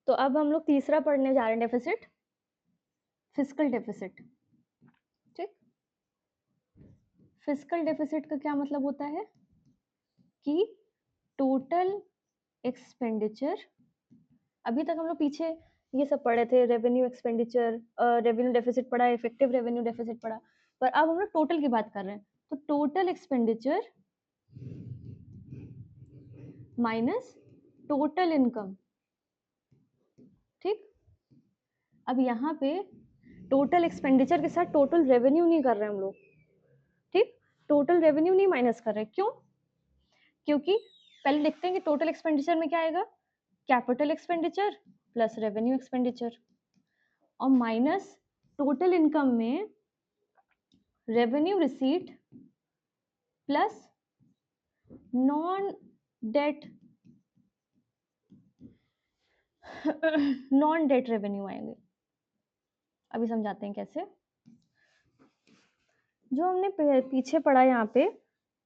तो अब हम लोग तीसरा पढ़ने जा रहे हैं डेफिसिट, फिस्कल डेफिसिट। ठीक, फिस्कल डेफिसिट का क्या मतलब होता है कि टोटल एक्सपेंडिचर, अभी तक हम लोग पीछे ये सब पढ़े थे, रेवेन्यू एक्सपेंडिचर, रेवेन्यू डेफिसिट पढ़ा, इफेक्टिव रेवेन्यू डेफिसिट पढ़ा, पर अब हम लोग टोटल की बात कर रहे हैं। तो total expenditure minus total income. ठीक, अब यहाँ पे टोटल एक्सपेंडिचर के साथ टोटल रेवेन्यू नहीं कर रहे हम लोग। ठीक, टोटल रेवेन्यू नहीं माइनस कर रहे। क्यों? क्योंकि पहले देखते हैं कि टोटल एक्सपेंडिचर में क्या आएगा, capital expenditure plus revenue expenditure, और माइनस टोटल इनकम में revenue receipt plus non date non debt revenue आएंगे। अभी समझाते हैं कैसे। जो हमने पीछे पढ़ा यहाँ पे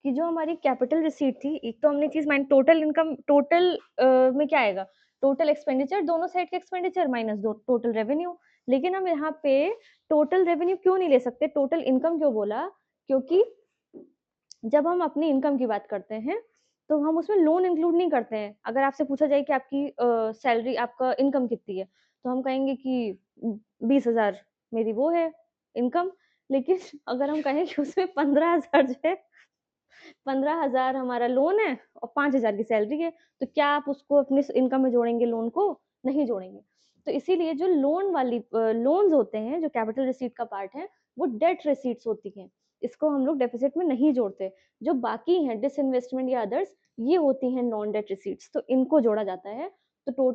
कि जो हमारी कैपिटल रिसीट थी, एक तो हमने चीज माइनस टोटल इनकम, टोटल में क्या आएगा, टोटल एक्सपेंडिचर, दोनों साइड के एक्सपेंडिचर माइनस टोटल रेवेन्यू। लेकिन हम यहाँ पे टोटल रेवेन्यू क्यों नहीं ले सकते, टोटल इनकम क्यों बोला? क्योंकि जब हम अपनी इनकम की बात करते हैं तो हम उसमें लोन इंक्लूड नहीं करते हैं। अगर आपसे पूछा जाए कि आपकी सैलरी, आपका इनकम कितनी है, तो हम कहेंगे कि 20,000 मेरी वो है इनकम। लेकिन अगर हम कहें कि उसमें 15,000 जो है, 15,000 हमारा लोन है और 5,000 की सैलरी है, तो क्या आप उसको अपने इनकम में जोड़ेंगे? लोन को नहीं जोड़ेंगे। तो इसीलिए जो लोन वाली लोन्स होते हैं, जो कैपिटल रिसीट का पार्ट है, वो डेट रिसीट्स होती हैं, इसको हम लोग डेफिसिट में नहीं जोड़ते। जो बाकी हैं डिसइन्वेस्टमेंट या अदर्स, ये होती हैं नॉन डेट रिसीट्स, तो इनको जोड़ा जाता है। तो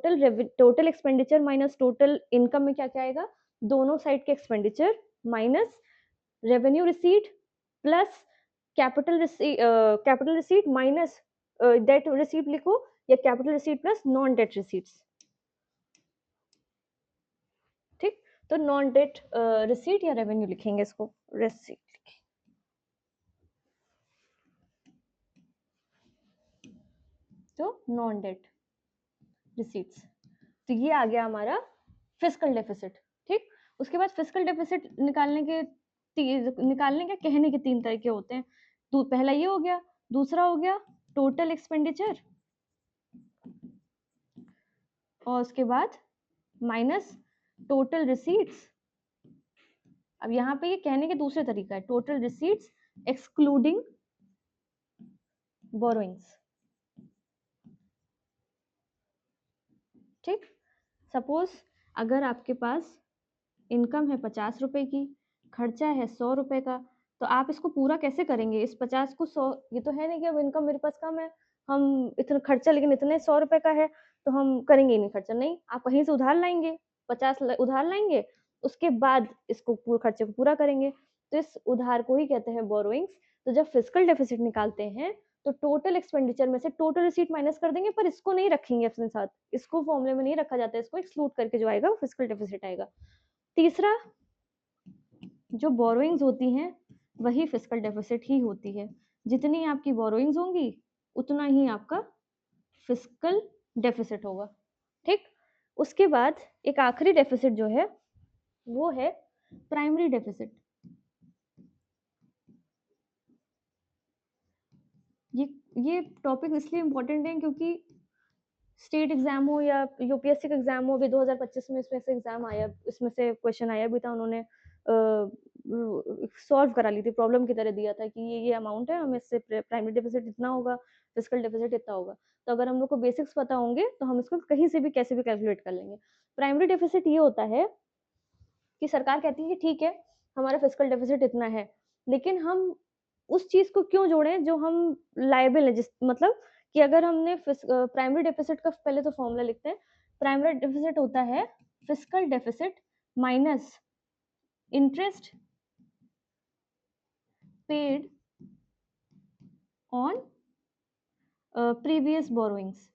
total expenditure minus total income में क्या क्या आएगा, दोनों साइड के expenditure minus revenue receipt plus capital receipt minus debt receipt लिखो, या capital receipt plus non debt receipts. ठीक, तो नॉन डेट रिसीट या रेवेन्यू लिखेंगे इसको, रिसीट। तो नॉन डेट रिसीट्स, तो ये आ गया हमारा फिस्कल डेफिसिट। ठीक, उसके बाद फिस्कल डेफिसिट निकालने के कहने के 3 तरीके होते हैं। तो पहला ये हो गया, दूसरा हो गया टोटल एक्सपेंडिचर, और उसके बाद माइनस टोटल रिसीट्स। अब यहाँ पे ये कहने के दूसरे तरीका है, टोटल रिसीट्स एक्सक्लूडिंग बोरोइंग्स। ठीक, सपोज अगर आपके पास इनकम है 50 रुपए की, खर्चा है 100 रुपए का, तो आप इसको पूरा कैसे करेंगे? इस 50 को 100, ये तो है नहीं कि अब इनकम मेरे पास कम है, हम इतना खर्चा, लेकिन इतने 100 रुपए का है तो हम करेंगे ही नहीं खर्चा। नहीं, आप कहीं से उधार लाएंगे, 50 उधार लाएंगे, उसके बाद इसको पूरे खर्चे को पूरा करेंगे। तो इस उधार को ही कहते हैं बोरोइंग्स। तो जब फिस्कल डेफिसिट निकालते हैं तो टोटल एक्सपेंडिचर में से टोटल रिसीट माइनस कर देंगे, पर इसको नहीं रखेंगे अपने साथ, इसको फॉर्मूले में नहीं रखा जाता है, इसको एक्सक्लूड करके जो आएगा वो फिस्कल डेफिसिट आएगा। तीसरा, जो बोरोइंग्स होती हैं वही फिस्कल डेफिसिट ही होती है। जितनी आपकी बोरोइंग्स होंगी उतना ही आपका फिस्कल डेफिसिट होगा। ठीक, उसके बाद एक आखिरी डेफिसिट जो है वो है प्राइमरी डेफिसिट। ये टॉपिक इसलिए इम्पोर्टेंट है क्योंकि स्टेट एग्जाम हो या यूपीएससी का एग्जाम हो, अभी 2025 में इसमें से एग्जाम आया, इसमें से क्वेश्चन आया भी था, उन्होंने सॉल्व करा ली थी, प्रॉब्लम की तरह दिया था कि ये अमाउंट है, हमें इससे प्राइमरी डेफिसिट इतना होगा, फिस्कल डेफिसिट इतना होगा। तो अगर हम लोग को बेसिक्स पता होंगे तो हम इसको कहीं से भी कैसे भी कैलकुलेट कर लेंगे। प्राइमरी डेफिसिट ये होता है कि सरकार कहती है कि ठीक है हमारा फिस्कल डेफिसिट इतना है, लेकिन हम उस चीज को क्यों जोड़ें जो हम लायबल है, जिस मतलब कि अगर हमने प्राइमरी डेफिसिट का पहले तो फॉर्मूला लिखते हैं। प्राइमरी डेफिसिट होता है fiscal deficit minus interest paid on previous borrowings.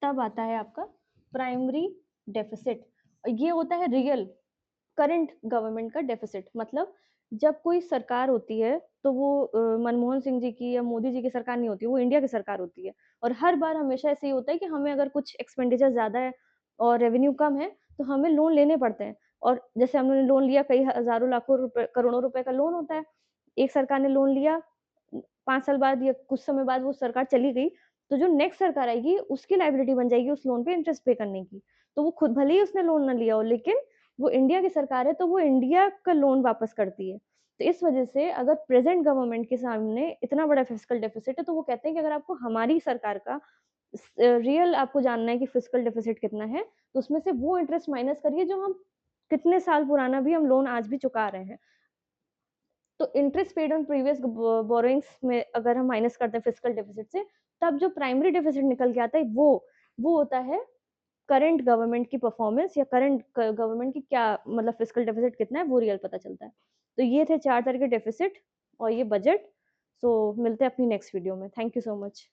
तब आता है आपका प्राइमरी डेफिसिट। ये होता है रियल करंट गवर्नमेंट का डेफिसिट, मतलब जब कोई सरकार होती है, तो वो मनमोहन सिंह जी की या मोदी जी की सरकार नहीं होती है, वो इंडिया की सरकार होती है। और हर बार हमेशा ऐसे ही होता है कि हमें अगर कुछ एक्सपेंडिचर ज़्यादा है और रेवेन्यू कम है, तो हमें लोन लेने पड़ते हैं। और जैसे हमने लोन लिया, कई हज़ारों, लाखों रुपए, करोड़ों रुपए का लोन होता है। एक सरकार ने लोन लिया, 5 साल बाद या कुछ समय बाद वो सरकार चली गई, तो जो नेक्स्ट सरकार आएगी, उसकी लायबिलिटी बन जाएगी उस लोन पे इंटरेस्ट पे करने की। तो वो खुद भले ही उसने लोन ना लिया हो, लेकिन वो इंडिया की सरकार है, तो वो इंडिया का लोन वापस करती है। तो इस वजह से अगर प्रेज़ेंट गवर्नमेंट के सामने इतना बड़ा फिस्कल डेफ़िसिट है, तो वो कहते हैं कि अगर आपको हमारी सरकार का रियल आपको जानना है कि फिस्कल डेफ़िसिट कितना है, तो उसमें से वो इंटरेस्ट माइनस करिए जो हम कितने साल पुराना भी हम लोन आज भी चुका रहे हैं। तो interest paid on previous borrowings में अगर हम माइनस करते हैं फिस्कल डेफ़िसिट से, तब जो प्राइमरी डेफ़िसिट निकल के आता है, वो होता है करंट गवर्नमेंट की परफॉर्मेंस या करंट गवर्नमेंट की क्या मतलब फिस्कल डेफिसिट कितना है, वो रियल पता चलता है। तो ये थे 4 तरह के डेफिसिट और ये बजट। सो मिलते हैं अपनी नेक्स्ट वीडियो में। Thank you so much.